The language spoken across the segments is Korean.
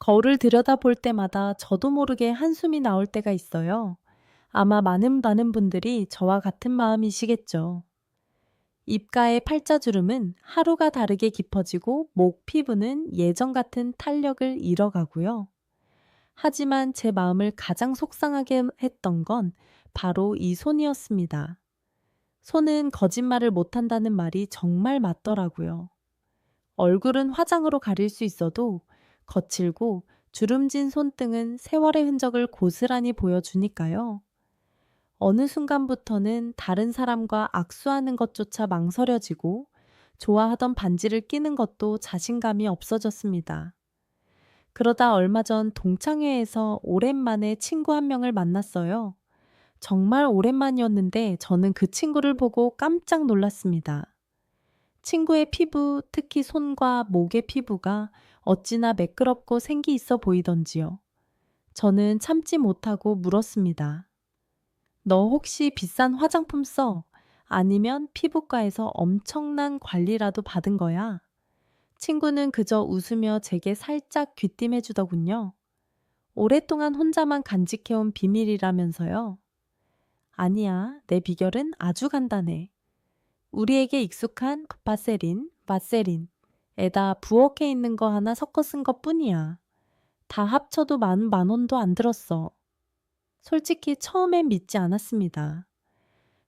거울을 들여다볼 때마다 저도 모르게 한숨이 나올 때가 있어요. 아마 많은 분들이 저와 같은 마음이시겠죠. 입가의 팔자주름은 하루가 다르게 깊어지고 목 피부는 예전 같은 탄력을 잃어가고요. 하지만 제 마음을 가장 속상하게 했던 건 바로 이 손이었습니다. 손은 거짓말을 못한다는 말이 정말 맞더라고요. 얼굴은 화장으로 가릴 수 있어도 거칠고 주름진 손등은 세월의 흔적을 고스란히 보여주니까요. 어느 순간부터는 다른 사람과 악수하는 것조차 망설여지고 좋아하던 반지를 끼는 것도 자신감이 없어졌습니다. 그러다 얼마 전 동창회에서 오랜만에 친구 한 명을 만났어요. 정말 오랜만이었는데 저는 그 친구를 보고 깜짝 놀랐습니다. 친구의 피부, 특히 손과 목의 피부가 어찌나 매끄럽고 생기 있어 보이던지요. 저는 참지 못하고 물었습니다. 너 혹시 비싼 화장품 써? 아니면 피부과에서 엄청난 관리라도 받은 거야? 친구는 그저 웃으며 제게 살짝 귀띔해 주더군요. 오랫동안 혼자만 간직해온 비밀이라면서요. 아니야, 내 비결은 아주 간단해. 우리에게 익숙한 바세린에다 부엌에 있는 거 하나 섞어 쓴 것 뿐이야. 다 합쳐도 만 원도 안 들었어. 솔직히 처음엔 믿지 않았습니다.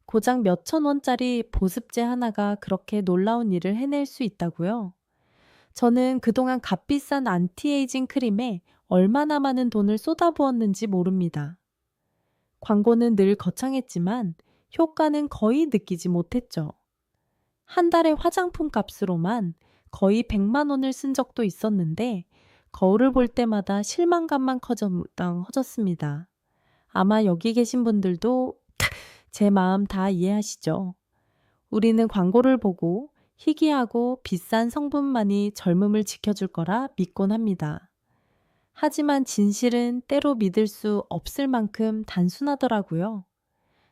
고작 몇천 원짜리 보습제 하나가 그렇게 놀라운 일을 해낼 수 있다고요? 저는 그동안 값비싼 안티에이징 크림에 얼마나 많은 돈을 쏟아부었는지 모릅니다. 광고는 늘 거창했지만 효과는 거의 느끼지 못했죠. 한 달에 화장품 값으로만 거의 100만 원을 쓴 적도 있었는데 거울을 볼 때마다 실망감만 커졌습니다. 아마 여기 계신 분들도 제 마음 다 이해하시죠? 우리는 광고를 보고 희귀하고 비싼 성분만이 젊음을 지켜줄 거라 믿곤 합니다. 하지만 진실은 때로 믿을 수 없을 만큼 단순하더라고요.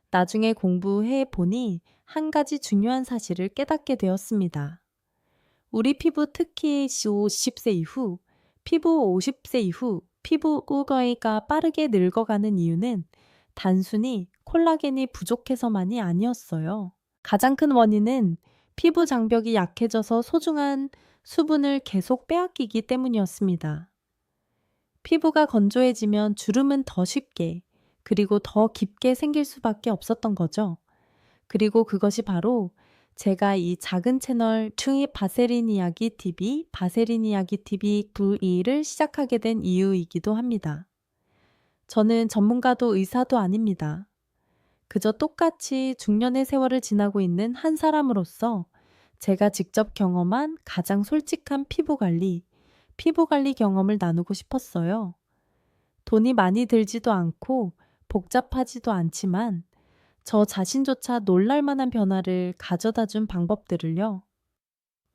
나중에 공부해 보니 한 가지 중요한 사실을 깨닫게 되었습니다. 우리 피부 특히 50세 이후, 피부 우거이가 빠르게 늙어가는 이유는 단순히 콜라겐이 부족해서만이 아니었어요. 가장 큰 원인은 피부 장벽이 약해져서 소중한 수분을 계속 빼앗기기 때문이었습니다. 피부가 건조해지면 주름은 더 쉽게, 그리고 더 깊게 생길 수밖에 없었던 거죠. 그리고 그것이 바로 제가 이 작은 채널 충이 바세린 이야기 TV 9를 시작하게 된 이유이기도 합니다. 저는 전문가도 의사도 아닙니다. 그저 똑같이 중년의 세월을 지나고 있는 한 사람으로서 제가 직접 경험한 가장 솔직한 피부 관리 경험을 나누고 싶었어요. 돈이 많이 들지도 않고 복잡하지도 않지만 저 자신조차 놀랄 만한 변화를 가져다 준 방법들을요.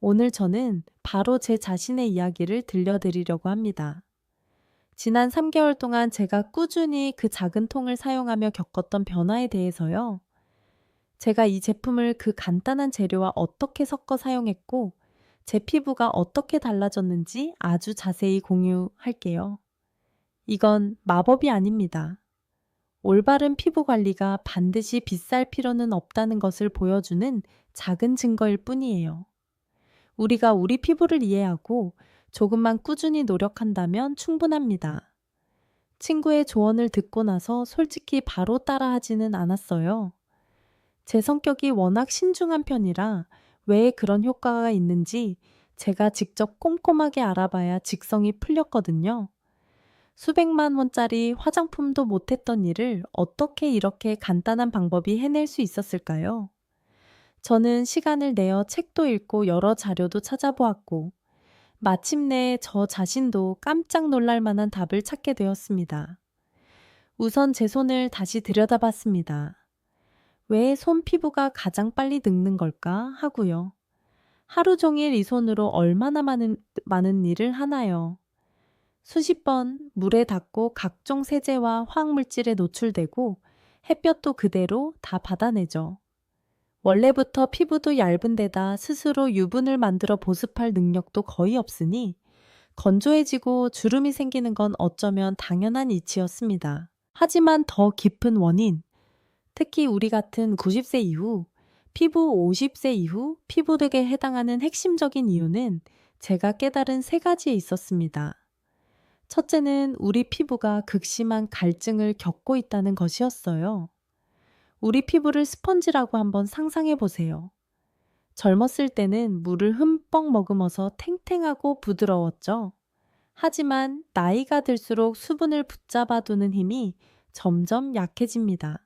오늘 저는 바로 제 자신의 이야기를 들려드리려고 합니다. 지난 3개월 동안 제가 꾸준히 그 작은 통을 사용하며 겪었던 변화에 대해서요. 제가 이 제품을 그 간단한 재료와 어떻게 섞어 사용했고 제 피부가 어떻게 달라졌는지 아주 자세히 공유할게요. 이건 마법이 아닙니다. 올바른 피부 관리가 반드시 비쌀 필요는 없다는 것을 보여주는 작은 증거일 뿐이에요. 우리가 우리 피부를 이해하고 조금만 꾸준히 노력한다면 충분합니다. 친구의 조언을 듣고 나서 솔직히 바로 따라하지는 않았어요. 제 성격이 워낙 신중한 편이라 왜 그런 효과가 있는지 제가 직접 꼼꼼하게 알아봐야 직성이 풀렸거든요. 수백만 원짜리 화장품도 못했던 일을 어떻게 이렇게 간단한 방법이 해낼 수 있었을까요? 저는 시간을 내어 책도 읽고 여러 자료도 찾아보았고 마침내 저 자신도 깜짝 놀랄 만한 답을 찾게 되었습니다. 우선 제 손을 다시 들여다봤습니다. 왜 손 피부가 가장 빨리 늙는 걸까 하고요. 하루 종일 이 손으로 얼마나 많은 일을 하나요? 수십 번 물에 닿고 각종 세제와 화학물질에 노출되고 햇볕도 그대로 다 받아내죠. 원래부터 피부도 얇은 데다 스스로 유분을 만들어 보습할 능력도 거의 없으니 건조해지고 주름이 생기는 건 어쩌면 당연한 이치였습니다. 하지만 더 깊은 원인, 특히 우리 같은 90세 이후, 피부 50세 이후 피부색에 해당하는 핵심적인 이유는 제가 깨달은 세 가지에 있었습니다. 첫째는 우리 피부가 극심한 갈증을 겪고 있다는 것이었어요. 우리 피부를 스펀지라고 한번 상상해 보세요. 젊었을 때는 물을 흠뻑 머금어서 탱탱하고 부드러웠죠. 하지만 나이가 들수록 수분을 붙잡아 두는 힘이 점점 약해집니다.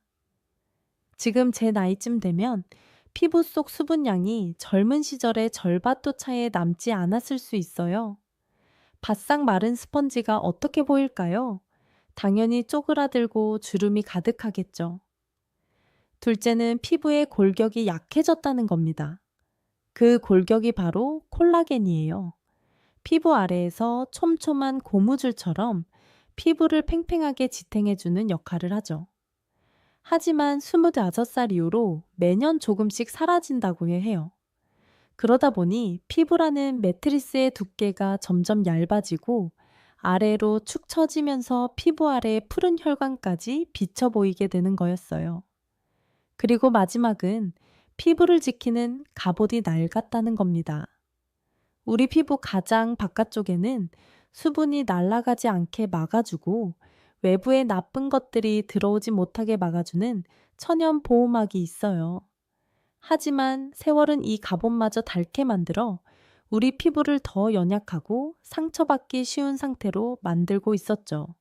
지금 제 나이쯤 되면 피부 속 수분량이 젊은 시절의 절반도 차에 남지 않았을 수 있어요. 바싹 마른 스펀지가 어떻게 보일까요? 당연히 쪼그라들고 주름이 가득하겠죠. 둘째는 피부의 골격이 약해졌다는 겁니다. 그 골격이 바로 콜라겐이에요. 피부 아래에서 촘촘한 고무줄처럼 피부를 팽팽하게 지탱해주는 역할을 하죠. 하지만 25살 이후로 매년 조금씩 사라진다고 해요. 그러다 보니 피부라는 매트리스의 두께가 점점 얇아지고 아래로 축 처지면서 피부 아래 푸른 혈관까지 비쳐 보이게 되는 거였어요. 그리고 마지막은 피부를 지키는 갑옷이 낡았다는 겁니다. 우리 피부 가장 바깥쪽에는 수분이 날아가지 않게 막아주고 외부의 나쁜 것들이 들어오지 못하게 막아주는 천연 보호막이 있어요. 하지만 세월은 이 갑옷마저 닳게 만들어 우리 피부를 더 연약하고 상처받기 쉬운 상태로 만들고 있었죠.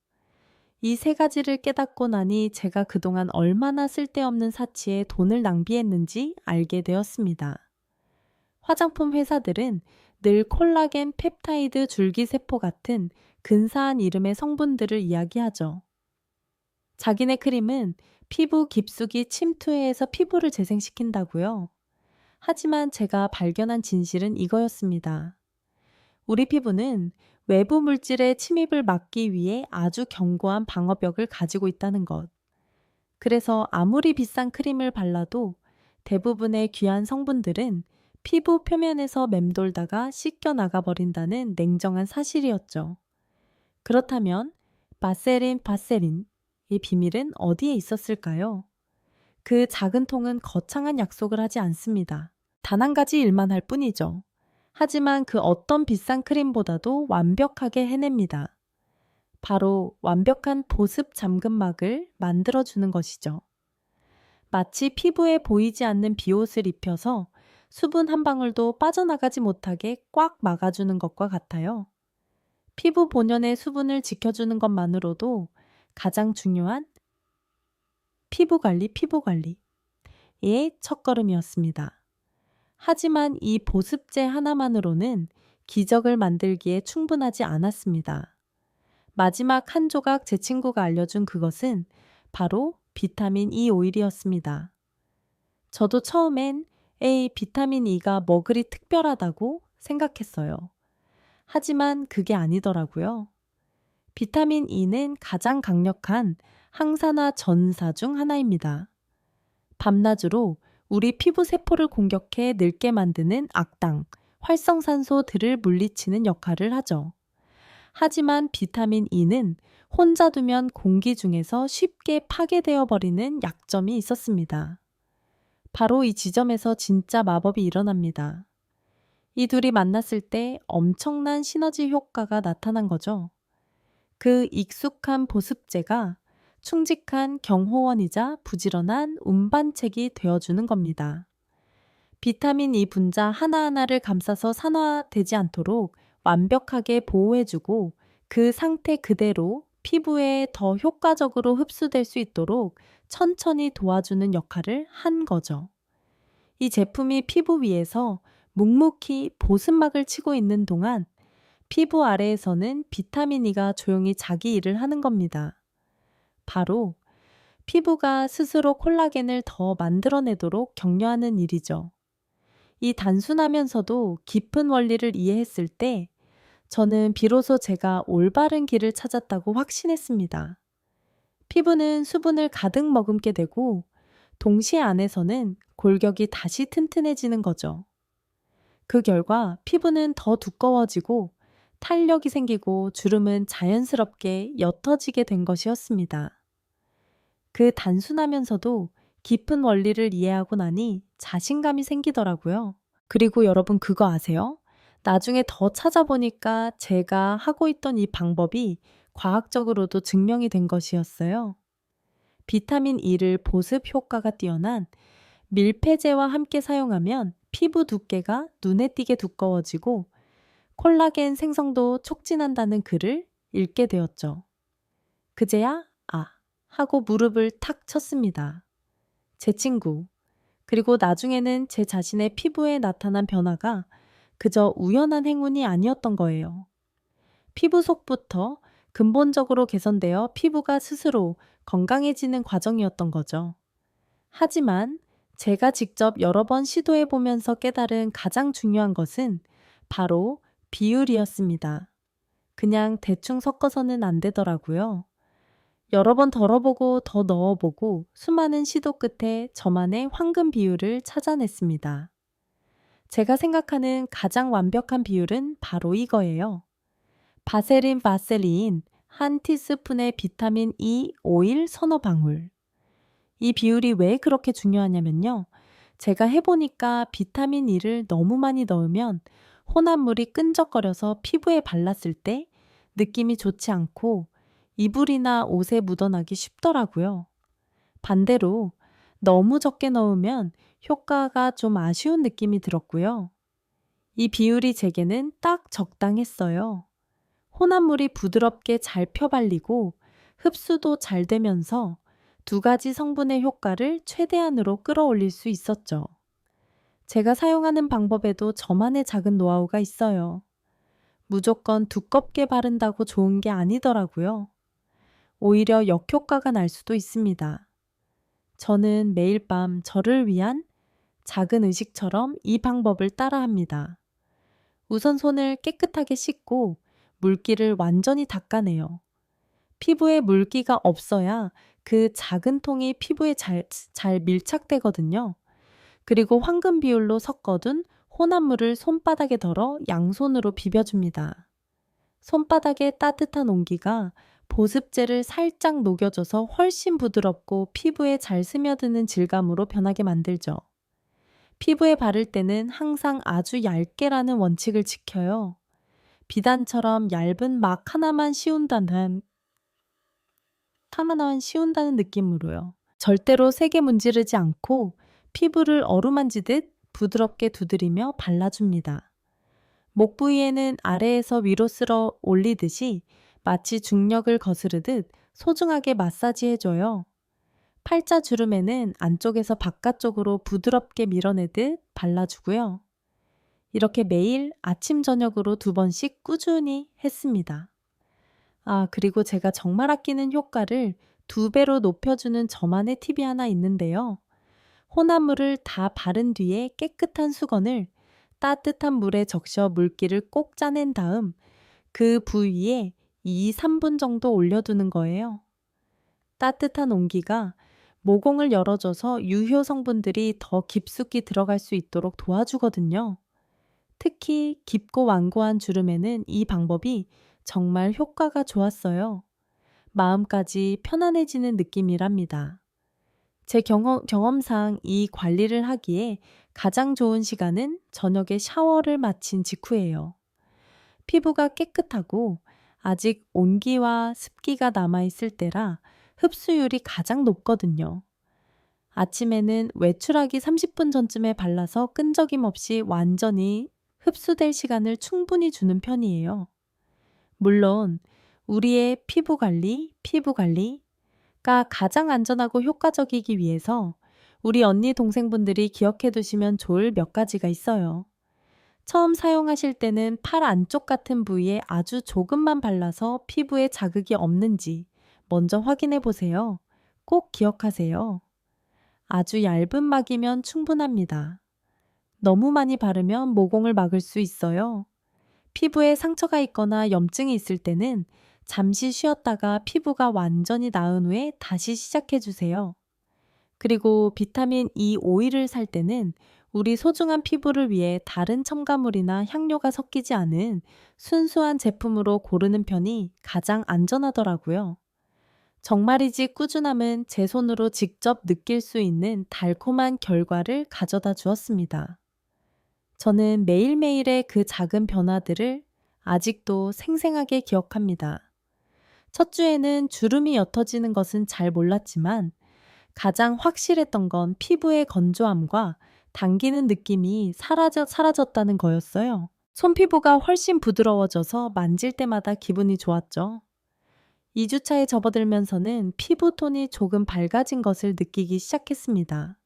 이 세 가지를 깨닫고 나니 제가 그동안 얼마나 쓸데없는 사치에 돈을 낭비했는지 알게 되었습니다. 화장품 회사들은 늘 콜라겐 펩타이드 줄기세포 같은 근사한 이름의 성분들을 이야기하죠. 자기네 크림은 피부 깊숙이 침투해서 피부를 재생시킨다고요. 하지만 제가 발견한 진실은 이거였습니다. 우리 피부는 외부 물질의 침입을 막기 위해 아주 견고한 방어벽을 가지고 있다는 것. 그래서 아무리 비싼 크림을 발라도 대부분의 귀한 성분들은 피부 표면에서 맴돌다가 씻겨 나가버린다는 냉정한 사실이었죠. 그렇다면 바세린의 비밀은 어디에 있었을까요? 그 작은 통은 거창한 약속을 하지 않습니다. 단 한 가지 일만 할 뿐이죠. 하지만 그 어떤 비싼 크림보다도 완벽하게 해냅니다. 바로 완벽한 보습 잠금막을 만들어주는 것이죠. 마치 피부에 보이지 않는 비옷을 입혀서 수분 한 방울도 빠져나가지 못하게 꽉 막아주는 것과 같아요. 피부 본연의 수분을 지켜주는 것만으로도 가장 중요한 피부 관리의 첫걸음이었습니다. 하지만 이 보습제 하나만으로는 기적을 만들기에 충분하지 않았습니다. 마지막 한 조각 제 친구가 알려준 그것은 바로 비타민 E 오일이었습니다. 저도 처음엔 비타민 E가 뭐 그리 특별하다고 생각했어요. 하지만 그게 아니더라고요. 비타민 E는 가장 강력한 항산화 전사 중 하나입니다. 밤낮으로 우리 피부 세포를 공격해 늙게 만드는 악당, 활성산소들을 물리치는 역할을 하죠. 하지만 비타민 E는 혼자 두면 공기 중에서 쉽게 파괴되어 버리는 약점이 있었습니다. 바로 이 지점에서 진짜 마법이 일어납니다. 이 둘이 만났을 때 엄청난 시너지 효과가 나타난 거죠. 그 익숙한 보습제가 충직한 경호원이자 부지런한 운반책이 되어주는 겁니다. 비타민 E 분자 하나하나를 감싸서 산화되지 않도록 완벽하게 보호해주고 그 상태 그대로 피부에 더 효과적으로 흡수될 수 있도록 천천히 도와주는 역할을 한 거죠. 이 제품이 피부 위에서 묵묵히 보습막을 치고 있는 동안 피부 아래에서는 비타민 E가 조용히 자기 일을 하는 겁니다. 바로 피부가 스스로 콜라겐을 더 만들어내도록 격려하는 일이죠. 이 단순하면서도 깊은 원리를 이해했을 때 저는 비로소 제가 올바른 길을 찾았다고 확신했습니다. 피부는 수분을 가득 머금게 되고 동시에 안에서는 골격이 다시 튼튼해지는 거죠. 그 결과 피부는 더 두꺼워지고 탄력이 생기고 주름은 자연스럽게 옅어지게 된 것이었습니다. 그 단순하면서도 깊은 원리를 이해하고 나니 자신감이 생기더라고요. 그리고 여러분 그거 아세요? 나중에 더 찾아보니까 제가 하고 있던 이 방법이 과학적으로도 증명이 된 것이었어요. 비타민 E를 보습 효과가 뛰어난 밀폐제와 함께 사용하면 피부 두께가 눈에 띄게 두꺼워지고 콜라겐 생성도 촉진한다는 글을 읽게 되었죠. 그제야 하고 무릎을 탁 쳤습니다. 제 친구, 그리고 나중에는 제 자신의 피부에 나타난 변화가 그저 우연한 행운이 아니었던 거예요. 피부 속부터 근본적으로 개선되어 피부가 스스로 건강해지는 과정이었던 거죠. 하지만 제가 직접 여러 번 시도해 보면서 깨달은 가장 중요한 것은 바로 비율이었습니다. 그냥 대충 섞어서는 안 되더라고요. 여러 번 덜어보고 더 넣어보고 수많은 시도 끝에 저만의 황금 비율을 찾아냈습니다. 제가 생각하는 가장 완벽한 비율은 바로 이거예요. 바세린 한 티스푼의 비타민 E 오일 서너 방울. 이 비율이 왜 그렇게 중요하냐면요. 제가 해보니까 비타민 E를 너무 많이 넣으면 혼합물이 끈적거려서 피부에 발랐을 때 느낌이 좋지 않고 이불이나 옷에 묻어나기 쉽더라고요. 반대로 너무 적게 넣으면 효과가 좀 아쉬운 느낌이 들었고요. 이 비율이 제게는 딱 적당했어요. 혼합물이 부드럽게 잘 펴발리고 흡수도 잘 되면서 두 가지 성분의 효과를 최대한으로 끌어올릴 수 있었죠. 제가 사용하는 방법에도 저만의 작은 노하우가 있어요. 무조건 두껍게 바른다고 좋은 게 아니더라고요. 오히려 역효과가 날 수도 있습니다. 저는 매일 밤 저를 위한 작은 의식처럼 이 방법을 따라합니다. 우선 손을 깨끗하게 씻고 물기를 완전히 닦아내요. 피부에 물기가 없어야 그 작은 통이 피부에 잘 밀착되거든요. 그리고 황금 비율로 섞어둔 혼합물을 손바닥에 덜어 양손으로 비벼줍니다. 손바닥에 따뜻한 온기가 보습제를 살짝 녹여줘서 훨씬 부드럽고 피부에 잘 스며드는 질감으로 변하게 만들죠. 피부에 바를 때는 항상 아주 얇게라는 원칙을 지켜요. 비단처럼 얇은 막 하나만 씌운다는 느낌으로요. 절대로 세게 문지르지 않고 피부를 어루만지듯 부드럽게 두드리며 발라줍니다. 목 부위에는 아래에서 위로 쓸어 올리듯이 마치 중력을 거스르듯 소중하게 마사지해줘요. 팔자 주름에는 안쪽에서 바깥쪽으로 부드럽게 밀어내듯 발라주고요. 이렇게 매일 아침 저녁으로 2번씩 꾸준히 했습니다. 그리고 제가 정말 아끼는 효과를 2배로 높여주는 저만의 팁이 하나 있는데요. 혼합물을 다 바른 뒤에 깨끗한 수건을 따뜻한 물에 적셔 물기를 꼭 짜낸 다음 그 부위에 2, 3분 정도 올려두는 거예요. 따뜻한 온기가 모공을 열어줘서 유효 성분들이 더 깊숙이 들어갈 수 있도록 도와주거든요. 특히 깊고 완고한 주름에는 이 방법이 정말 효과가 좋았어요. 마음까지 편안해지는 느낌이랍니다. 제 경험상 이 관리를 하기에 가장 좋은 시간은 저녁에 샤워를 마친 직후예요. 피부가 깨끗하고 아직 온기와 습기가 남아있을 때라 흡수율이 가장 높거든요. 아침에는 외출하기 30분 전쯤에 발라서 끈적임 없이 완전히 흡수될 시간을 충분히 주는 편이에요. 물론 우리의 피부관리가 가장 안전하고 효과적이기 위해서 우리 언니 동생분들이 기억해 두시면 좋을 몇 가지가 있어요. 처음 사용하실 때는 팔 안쪽 같은 부위에 아주 조금만 발라서 피부에 자극이 없는지 먼저 확인해 보세요. 꼭 기억하세요. 아주 얇은 막이면 충분합니다. 너무 많이 바르면 모공을 막을 수 있어요. 피부에 상처가 있거나 염증이 있을 때는 잠시 쉬었다가 피부가 완전히 나은 후에 다시 시작해 주세요. 그리고 비타민 E 오일을 살 때는 우리 소중한 피부를 위해 다른 첨가물이나 향료가 섞이지 않은 순수한 제품으로 고르는 편이 가장 안전하더라고요. 정말이지 꾸준함은 제 손으로 직접 느낄 수 있는 달콤한 결과를 가져다 주었습니다. 저는 매일매일의 그 작은 변화들을 아직도 생생하게 기억합니다. 첫 주에는 주름이 옅어지는 것은 잘 몰랐지만 가장 확실했던 건 피부의 건조함과 당기는 느낌이 사라졌다는 거였어요. 손피부가 훨씬 부드러워져서 만질 때마다 기분이 좋았죠. 2주차에 접어들면서는 피부톤이 조금 밝아진 것을 느끼기 시작했습니다.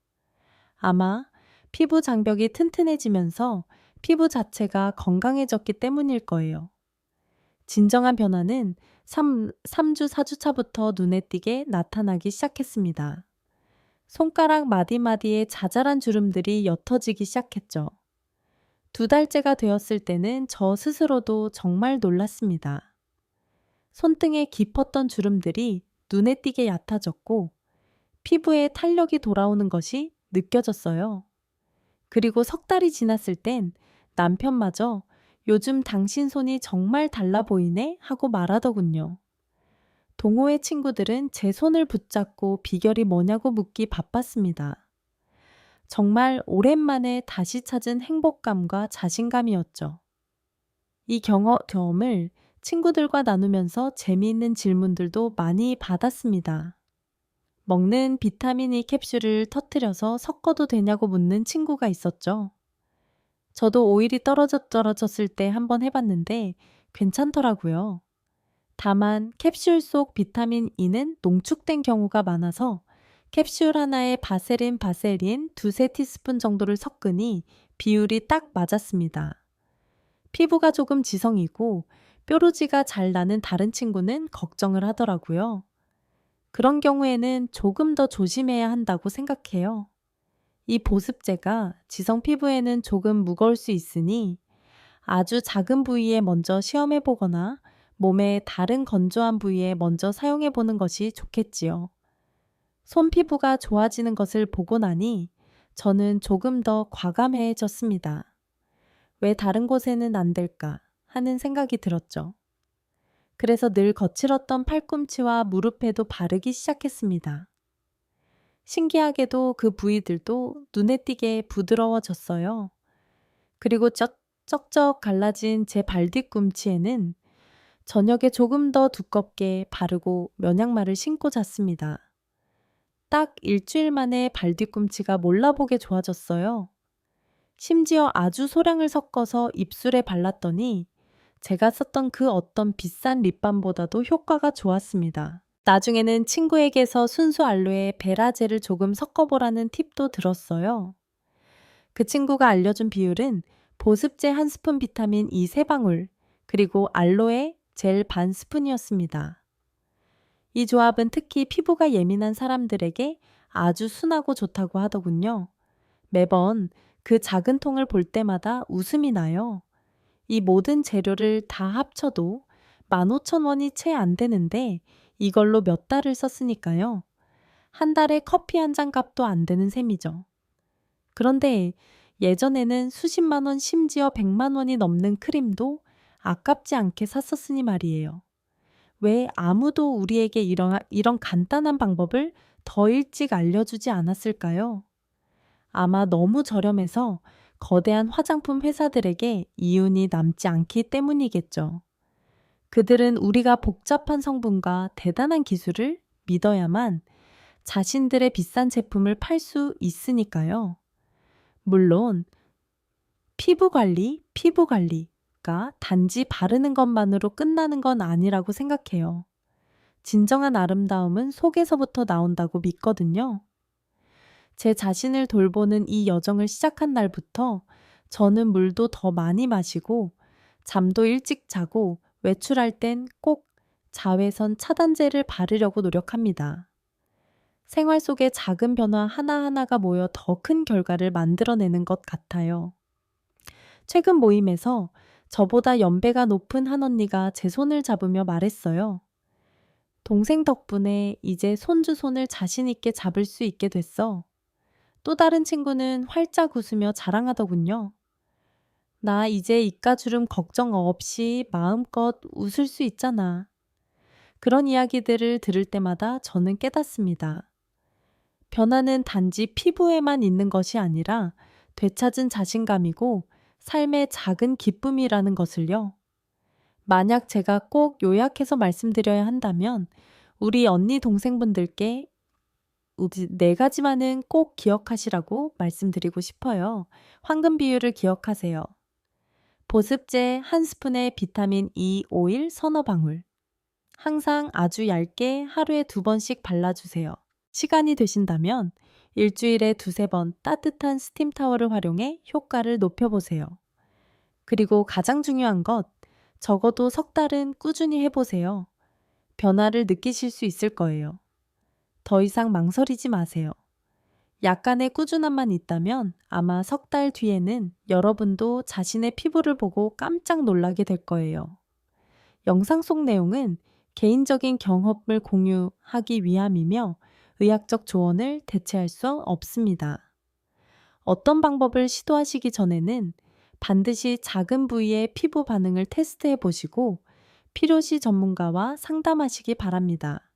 아마 피부 장벽이 튼튼해지면서 피부 자체가 건강해졌기 때문일 거예요. 진정한 변화는 3주, 4주차부터 눈에 띄게 나타나기 시작했습니다. 손가락 마디마디에 자잘한 주름들이 옅어지기 시작했죠. 2달째가 되었을 때는 저 스스로도 정말 놀랐습니다. 손등에 깊었던 주름들이 눈에 띄게 얕아졌고 피부에 탄력이 돌아오는 것이 느껴졌어요. 그리고 3달이 지났을 땐 남편마저 요즘 당신 손이 정말 달라 보이네 하고 말하더군요. 동호회 친구들은 제 손을 붙잡고 비결이 뭐냐고 묻기 바빴습니다. 정말 오랜만에 다시 찾은 행복감과 자신감이었죠. 이 경험을 친구들과 나누면서 재미있는 질문들도 많이 받았습니다. 먹는 비타민 E 캡슐을 터뜨려서 섞어도 되냐고 묻는 친구가 있었죠. 저도 오일이 떨어졌을 때 한번 해봤는데 괜찮더라고요. 다만 캡슐 속 비타민 E는 농축된 경우가 많아서 캡슐 하나에 바세린 두세 티스푼 정도를 섞으니 비율이 딱 맞았습니다. 피부가 조금 지성이고 뾰루지가 잘 나는 다른 친구는 걱정을 하더라고요. 그런 경우에는 조금 더 조심해야 한다고 생각해요. 이 보습제가 지성 피부에는 조금 무거울 수 있으니 아주 작은 부위에 먼저 시험해 보거나 몸의 다른 건조한 부위에 먼저 사용해 보는 것이 좋겠지요. 손 피부가 좋아지는 것을 보고 나니 저는 조금 더 과감해졌습니다. 왜 다른 곳에는 안 될까 하는 생각이 들었죠. 그래서 늘 거칠었던 팔꿈치와 무릎에도 바르기 시작했습니다. 신기하게도 그 부위들도 눈에 띄게 부드러워졌어요. 그리고 쩍쩍 갈라진 제 발뒤꿈치에는 저녁에 조금 더 두껍게 바르고 면양말을 신고 잤습니다. 딱 일주일 만에 발뒤꿈치가 몰라보게 좋아졌어요. 심지어 아주 소량을 섞어서 입술에 발랐더니 제가 썼던 그 어떤 비싼 립밤보다도 효과가 좋았습니다. 나중에는 친구에게서 순수 알로에 베라젤을 조금 섞어보라는 팁도 들었어요. 그 친구가 알려준 비율은 보습제 1스푼 비타민 E 3방울, 그리고 알로에 젤 반 스푼이었습니다. 이 조합은 특히 피부가 예민한 사람들에게 아주 순하고 좋다고 하더군요. 매번 그 작은 통을 볼 때마다 웃음이 나요. 이 모든 재료를 다 합쳐도 15,000원이 채 안 되는데 이걸로 몇 달을 썼으니까요. 한 달에 커피 한 잔 값도 안 되는 셈이죠. 그런데 예전에는 수십만 원, 심지어 100만 원이 넘는 크림도 아깝지 않게 샀었으니 말이에요. 왜 아무도 우리에게 이런 간단한 방법을 더 일찍 알려주지 않았을까요? 아마 너무 저렴해서 거대한 화장품 회사들에게 이윤이 남지 않기 때문이겠죠. 그들은 우리가 복잡한 성분과 대단한 기술을 믿어야만 자신들의 비싼 제품을 팔 수 있으니까요. 물론 피부 관리가 단지 바르는 것만으로 끝나는 건 아니라고 생각해요. 진정한 아름다움은 속에서부터 나온다고 믿거든요. 제 자신을 돌보는 이 여정을 시작한 날부터 저는 물도 더 많이 마시고 잠도 일찍 자고 외출할 땐 꼭 자외선 차단제를 바르려고 노력합니다. 생활 속의 작은 변화 하나하나가 모여 더 큰 결과를 만들어내는 것 같아요. 최근 모임에서 저보다 연배가 높은 한 언니가 제 손을 잡으며 말했어요. 동생 덕분에 이제 손주 손을 자신 있게 잡을 수 있게 됐어. 또 다른 친구는 활짝 웃으며 자랑하더군요. 나 이제 이가주름 걱정 없이 마음껏 웃을 수 있잖아. 그런 이야기들을 들을 때마다 저는 깨닫습니다. 변화는 단지 피부에만 있는 것이 아니라 되찾은 자신감이고 삶의 작은 기쁨이라는 것을요. 만약 제가 꼭 요약해서 말씀드려야 한다면 우리 언니 동생분들께 네 가지만은 꼭 기억하시라고 말씀드리고 싶어요. 황금 비율을 기억하세요. 보습제 한 스푼에 비타민 E 오일 서너 방울. 항상 아주 얇게 하루에 2번씩 발라주세요. 시간이 되신다면 일주일에 2~3번 따뜻한 스팀 타월을 활용해 효과를 높여보세요. 그리고 가장 중요한 것, 적어도 3달은 꾸준히 해보세요. 변화를 느끼실 수 있을 거예요. 더 이상 망설이지 마세요. 약간의 꾸준함만 있다면 아마 3달 뒤에는 여러분도 자신의 피부를 보고 깜짝 놀라게 될 거예요. 영상 속 내용은 개인적인 경험을 공유하기 위함이며 의학적 조언을 대체할 수 없습니다. 어떤 방법을 시도하시기 전에는 반드시 작은 부위의 피부 반응을 테스트해 보시고 필요시 전문가와 상담하시기 바랍니다.